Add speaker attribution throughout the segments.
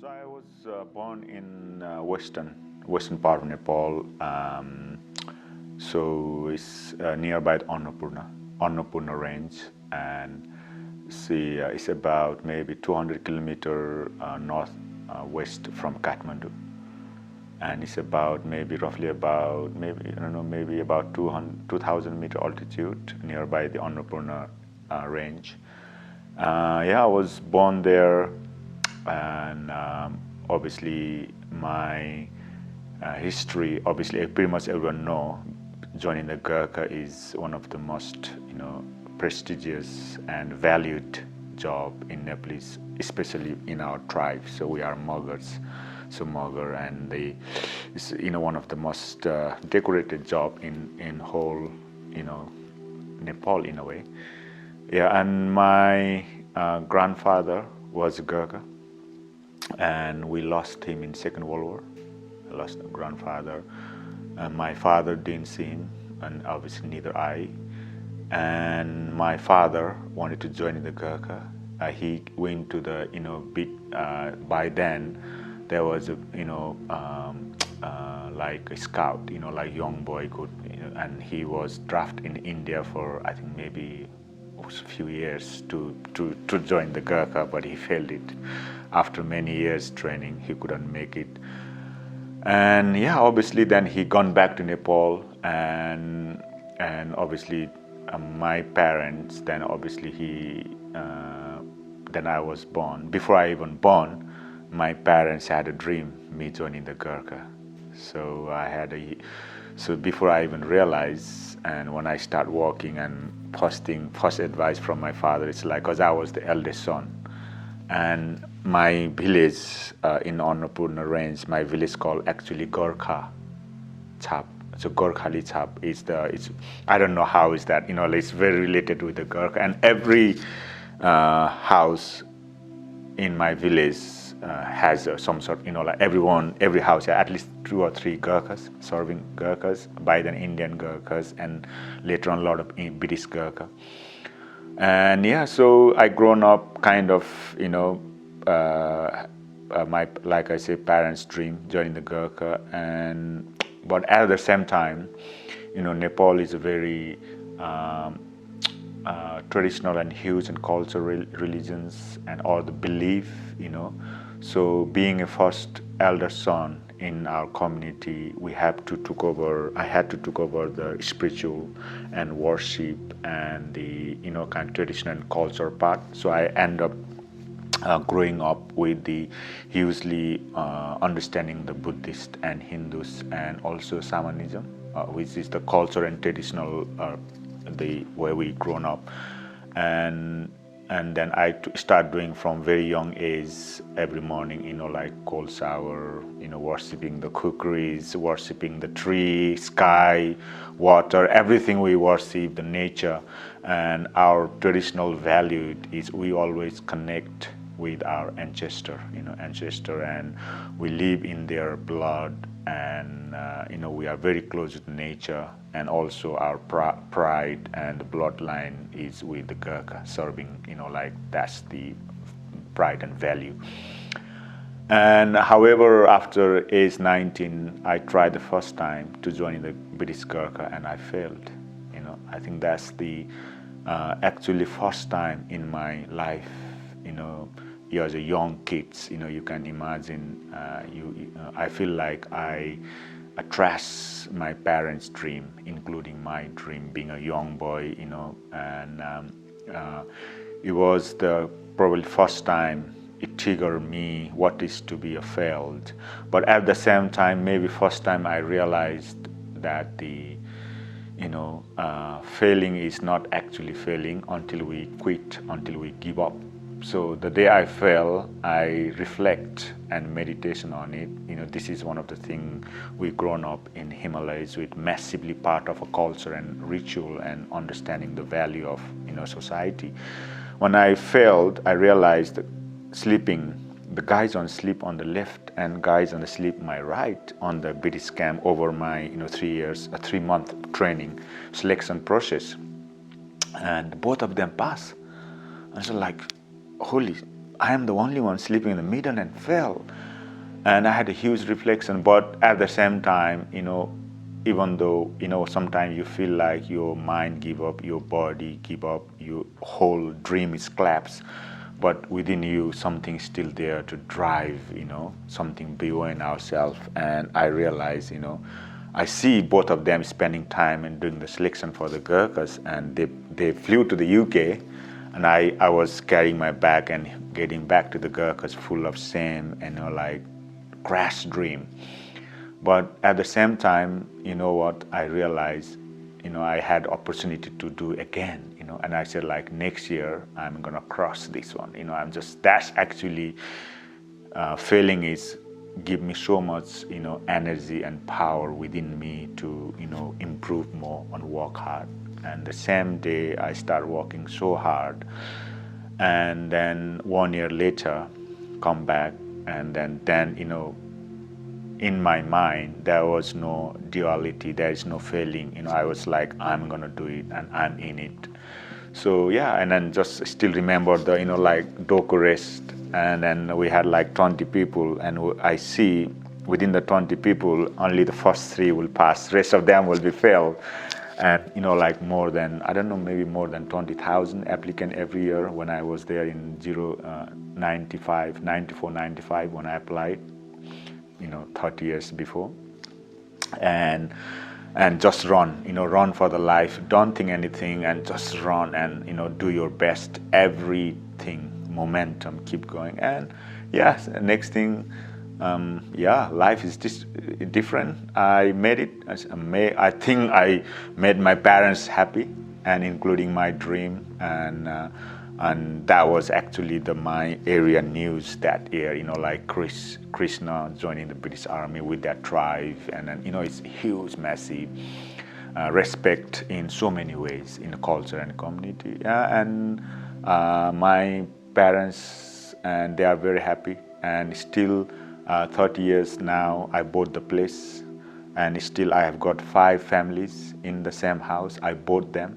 Speaker 1: So I was born in western part of Nepal. So it's nearby the Annapurna range, and see, it's about maybe 200 kilometer north west from Kathmandu, and it's about maybe roughly about maybe I don't know maybe about 2,000 meter altitude nearby the Annapurna range. Yeah, I was born there, and obviously my history. Obviously, pretty much everyone know joining the Gurkha is one of the most prestigious and valued job in Nepalese, especially in our tribe. So we are Muggars. So Mugger, and it's one of the most decorated job in whole Nepal in a way. Yeah, and my grandfather was a Gurkha, and we lost him in Second World War. I lost a grandfather. My father didn't see him, and obviously neither I. And my father wanted to join the Gurkha. He went to the by then there was a like a scout, like young boy could, and he was drafted in India for I think maybe a few years to join the Gurkha, but he failed it. After many years training, he couldn't make it. And yeah, obviously then he gone back to Nepal, and obviously my parents, then obviously then I was born. Before I even born, my parents had a dream, me joining the Gurkha. So so before I even realized, and when I start walking and first advice from my father, it's like, cause I was the eldest son, and my village in Annapurna range, my village called actually Gurkha Chap. So Gorkhali Chap it's I don't know how is that, it's very related with the Gurkha, and every house in my village has some sort, like every house, at least 2 or 3 Gurkhas, serving Gurkhas, by then Indian Gurkhas, and later on a lot of British Gurkha. And yeah, so I grown up kind of, my, like I say, parents' dream, joining the Gurkha, but at the same time, Nepal is a very traditional and huge and cultural religions and all the belief, So being a first elder son in our community, I had to take over the spiritual and worship and the, kind of traditional and culture part. So I end up growing up with the hugely understanding the Buddhist and Hindus and also shamanism, which is the culture and traditional the way we grown up, and then I start doing from very young age every morning, like cold shower, worshiping the kukris, worshiping the tree, sky, water, everything we worship, the nature, and our traditional value is we always connect with our ancestor, and we live in their blood, and we are very close to nature, and also our pride and the bloodline is with the Gurkha, serving, like that's the pride and value. And however, after age 19, I tried the first time to join the British Gurkha, and I failed. I think that's the actually first time in my life, as a young kids, you can imagine, I feel like I trashed my parents' dream, including my dream, being a young boy, and it was the probably first time it triggered me what is to be a failed. But at the same time, maybe first time I realized that the failing is not actually failing until we quit, until we give up. So the day I fail, I reflect and meditation on it. This is one of the things we've grown up in Himalayas with, massively part of a culture and ritual and understanding the value of society. When I failed, I realized that sleeping, the guys on sleep on the left and guys on the sleep my right on the British camp over my 3-month training selection process, and both of them pass. And so like, holy, I am the only one sleeping in the middle and fell. And I had a huge reflection, but at the same time, even though, sometimes you feel like your mind give up, your body give up, your whole dream is collapsed, but within you, something still there to drive, something beyond ourselves. And I realize, I see both of them spending time and doing the selection for the Gurkhas, and they flew to the UK, and I was carrying my bag and getting back to the Gurkhas full of shame and like crash dream. But at the same time, what I realized, I had opportunity to do again, and I said like next year I'm gonna cross this one. That's actually failing is give me so much, energy and power within me to, improve more and work hard. And the same day I start working so hard, and then 1 year later come back, and then in my mind there was no duality, there is no failing. I was like, I'm gonna do it and I'm in it. So yeah, and then just still remember the like Doku rest, and then we had like 20 people, and I see within the 20 people only the first 3 will pass, rest of them will be failed. And like more than, I don't know, maybe more than 20,000 applicants every year when I was there in 94, 95 when I applied, 30 years before. And just run, run for the life, don't think anything, and just run and do your best, everything, momentum, keep going. And yes, next thing, life is different. I made it. I think I made my parents happy, and including my dream, and that was actually my area news that year. Like Krishna joining the British Army with that tribe, and then it's huge, massive respect in so many ways in the culture and community. And my parents, and they are very happy, and still. 30 years now, I bought the place, and still I have got 5 families in the same house. I bought them,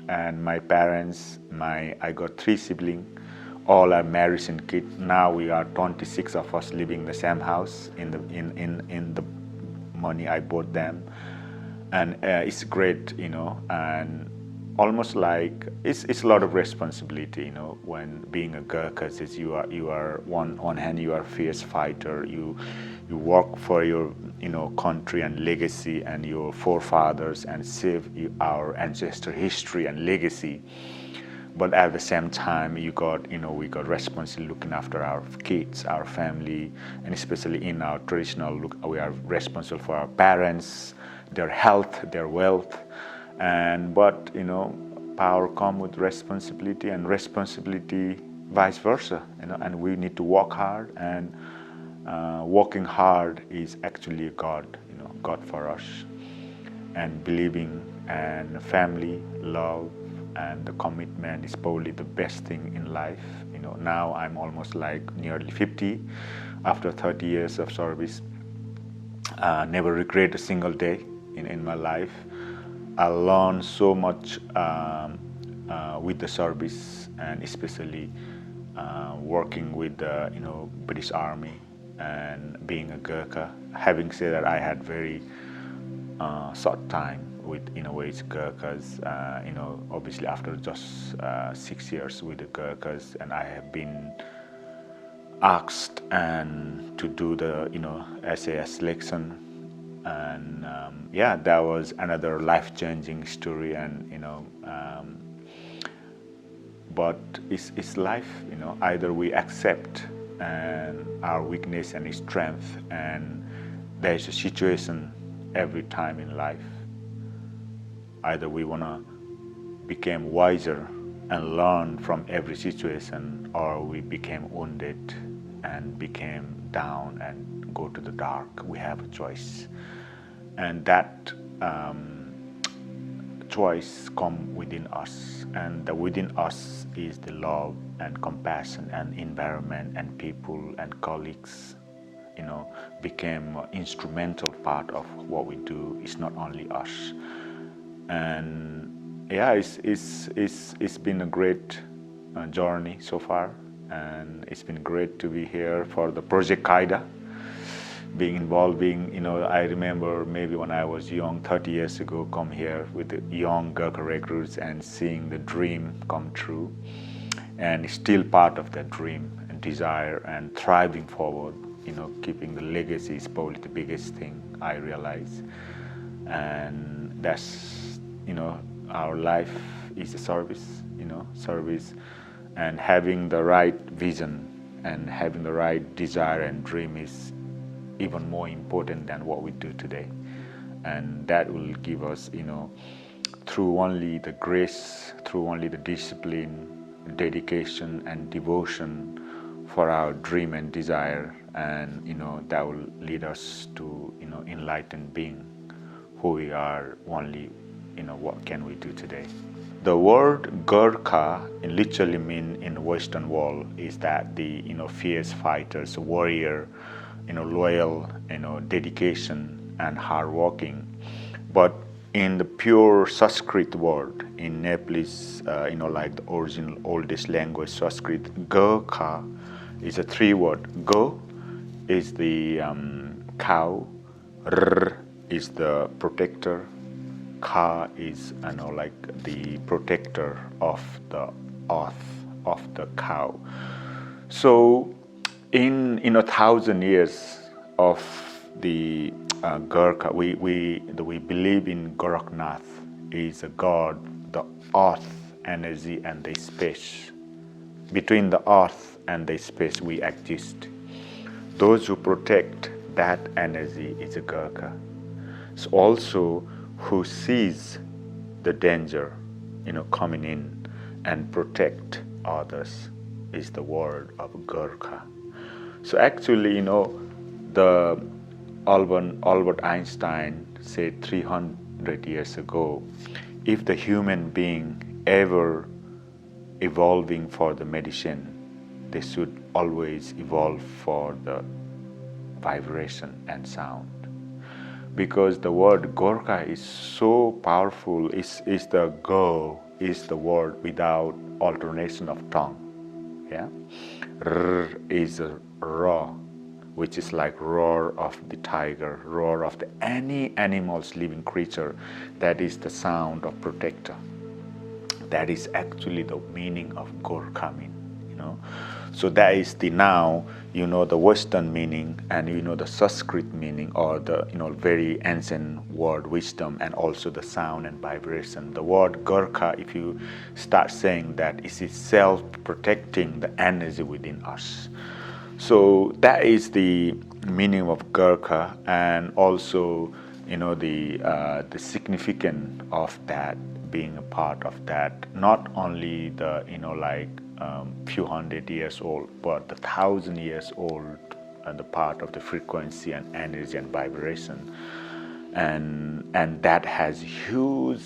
Speaker 1: and my parents, I got 3 siblings, all are married and kids. Now we are 26 of us living in the same house in the money I bought them, and it's great, and almost like it's a lot of responsibility, when being a Gurkha. Is you are one hand you are a fierce fighter. You work for your country and legacy and your forefathers and save our ancestor history and legacy. But at the same time, we got responsibility looking after our kids, our family, and especially in our traditional look, we are responsible for our parents, their health, their wealth. But power comes with responsibility, and responsibility vice versa. And we need to work hard, and working hard is actually a God for us. And believing and family, love, and the commitment is probably the best thing in life. Now I'm almost like nearly 50 after 30 years of service. Never regret a single day in my life. I learned so much with the service, and especially working with the British Army and being a Gurkha. Having said that, I had very short time with Gurkhas. Obviously after just 6 years with the Gurkhas, and I have been asked and to do the SAS selection. And that was another life-changing story, and but it's life. Either we accept and our weakness and strength, and there's a situation every time in life. Either we wanna become wiser and learn from every situation, or we became wounded and became down and go to the dark. We have a choice. And that choice comes within us, and the within us is the love and compassion and environment and people and colleagues. Became an instrumental part of what we do. It's not only us, and it's been a great journey so far, and it's been great to be here for the Project Kaida. Being involved, I remember maybe when I was young, 30 years ago, come here with the young Gurkha recruits and seeing the dream come true, and still part of that dream and desire and thriving forward. Keeping the legacy is probably the biggest thing I realize, and that's our life is a service. Service, and having the right vision and having the right desire and dream is even more important than what we do today, and that will give us through only the grace, through only the discipline, dedication and devotion for our dream and desire, and that will lead us to enlightened being who we are. Only what can we do today. The word Gurkha literally mean in the Western world is that the fierce fighters, warrior, loyal, dedication and hardworking. But in the pure Sanskrit word, in Nepalese, like the original oldest language Sanskrit, Gurkha is a three word. Go is the cow, R is the protector, Ka is like the protector of the earth, of the cow. So in 1,000 years of the Gurkha, we believe in Gorakhnath is a god, the earth, energy and the space. Between the earth and the space we exist. Those who protect that energy is a Gurkha. So also who sees the danger coming in and protect others is the word of Gurkha. So actually the Albert Einstein said 300 years ago, if the human being ever evolving for the medicine, they should always evolve for the vibration and sound. Because the word Gurkha is so powerful, is the go, is the word without alternation of tongue. Yeah? R is a raw, which is like roar of the tiger, roar of any animal's living creature. That is the sound of protector. That is actually the meaning of Gurkha mean. So that is the now the Western meaning and the Sanskrit meaning, or the very ancient word wisdom, and also the sound and vibration. The word Gurkha, if you start saying that, is itself protecting the energy within us. So that is the meaning of Gurkha, and also the significance of that, being a part of that, not only the few hundred years old, but the 1,000 years old, and the part of the frequency and energy and vibration, and that has huge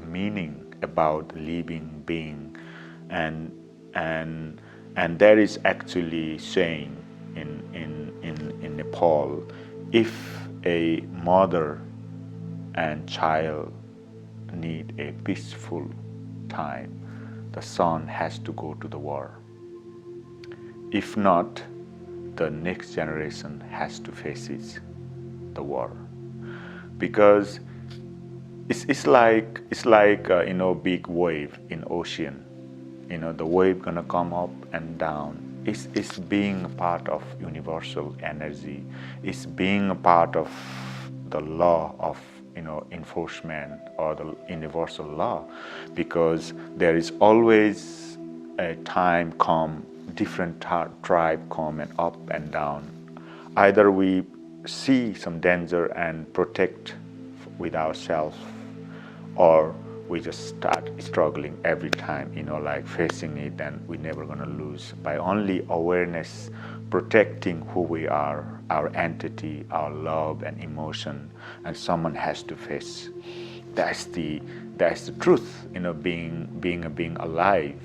Speaker 1: meaning about living being, and there is actually saying in Nepal, if a mother and child need a peaceful time, the son has to go to the war. If not, the next generation has to face the war, because it's like big wave in ocean. The wave gonna come up and down. It's being a part of universal energy. It's being a part of the law of enforcement, or the universal law, because there is always a time come, different tribe come and up and down. Either we see some danger and protect with ourselves, or we just start struggling every time, like facing it, and we're never gonna lose. By only awareness, protecting who we are, our entity, our love and emotion, and someone has to face. That's the truth. Being alive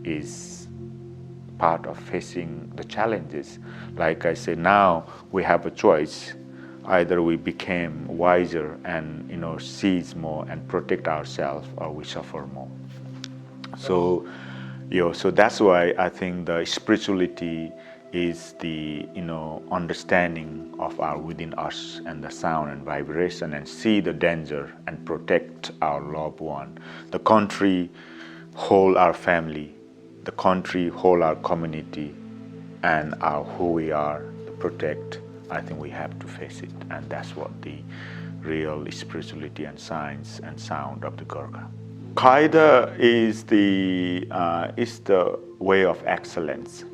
Speaker 1: is part of facing the challenges. Like I say, now we have a choice. Either we became wiser and seize more and protect ourselves, or we suffer more. So So that's why I think the spirituality is the understanding of our within us and the sound and vibration and see the danger and protect our loved one. The country hold our family, the country hold our community, and our who we are to protect. I think we have to face it, and that's what the real spirituality and science and sound of the Gurkha. Kaida is the way of excellence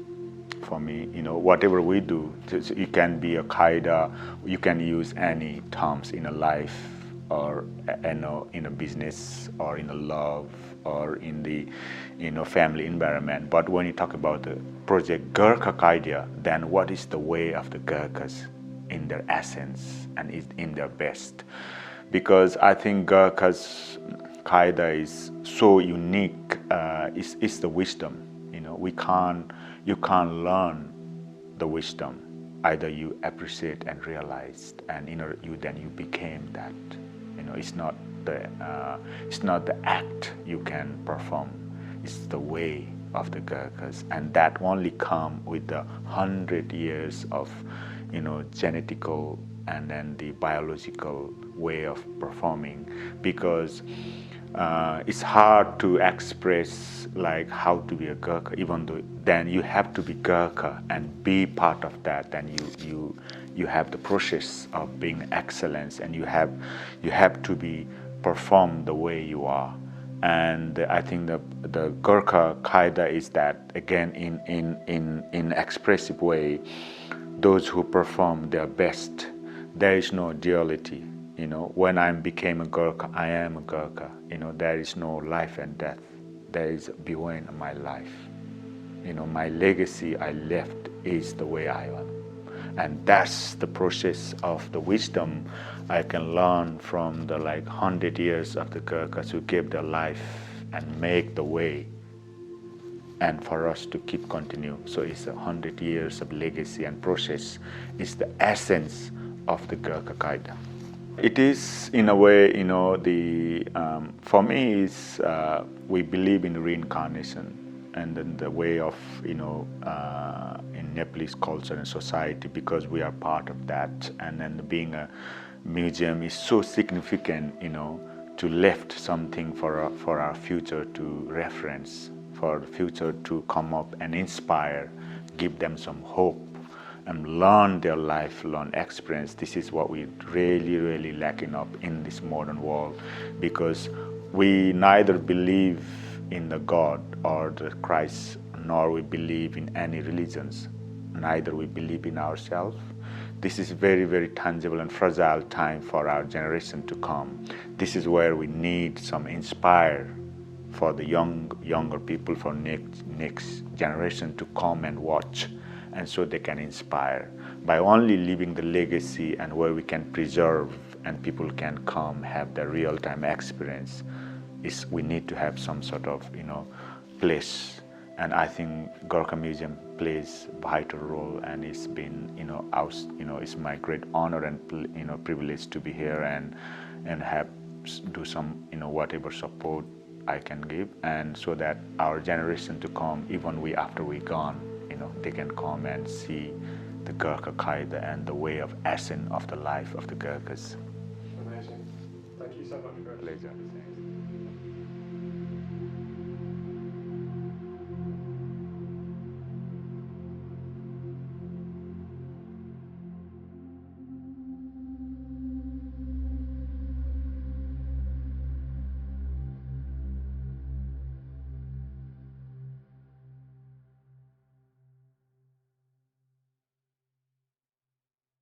Speaker 1: for me. Whatever we do, it can be a Kaida. You can use any terms in a life, or in a business, or in a love, or in the family environment. But when you talk about the project Gurkha Kaida, then what is the way of the Gurkhas in their essence and in their best? Because I think Gurkha's Kaida is so unique. It's the wisdom. You can't learn the wisdom. Either you appreciate and realize, and then you became that. It's not the act you can perform. It's the way of the Gurkhas, and that only come with the 100 years of genetical and then the biological way of performing, because it's hard to express like how to be a Gurkha, even though then you have to be Gurkha and be part of that. Then you have the process of being excellence, and you have to be perform the way you are. And I think the Gurkha Kaida is that, again, in expressive way, those who perform their best, there is no duality. When I became a Gurkha, I am a Gurkha. There is no life and death. There is beyond my life. My legacy I left is the way I am. And that's the process of the wisdom I can learn from the 100 years of the Gurkhas who gave their life and make the way, and for us to keep continue. So it's 100 years of legacy and process. It's the essence of the Gurkha Kaida. It is, in a way, for me, is we believe in reincarnation, and then the way of, in Nepalese culture and society, because we are part of that. And then being a museum is so significant, to left something for our future to reference, for the future to come up and inspire, give them some hope, and learn their life, learn experience. This is what we really lacking up in this modern world, because we neither believe in the God or the Christ, nor we believe in any religions. Neither we believe in ourselves. This is very tangible and fragile time for our generation to come. This is where we need some inspire for the younger people, for next generation to come and watch, and so they can inspire by only leaving the legacy, and where we can preserve and people can come have the real-time experience. We need to have some sort of place, and I think Gurkha Museum plays a vital role, and it's been it's my great honor and privilege to be here and have do some whatever support I can give, and so that our generation to come, even after we gone, they can come and see the Gurkha Kaida and the way of essence of the life of the Gurkhas.
Speaker 2: Amazing. Thank you so much, Chris.
Speaker 1: Pleasure.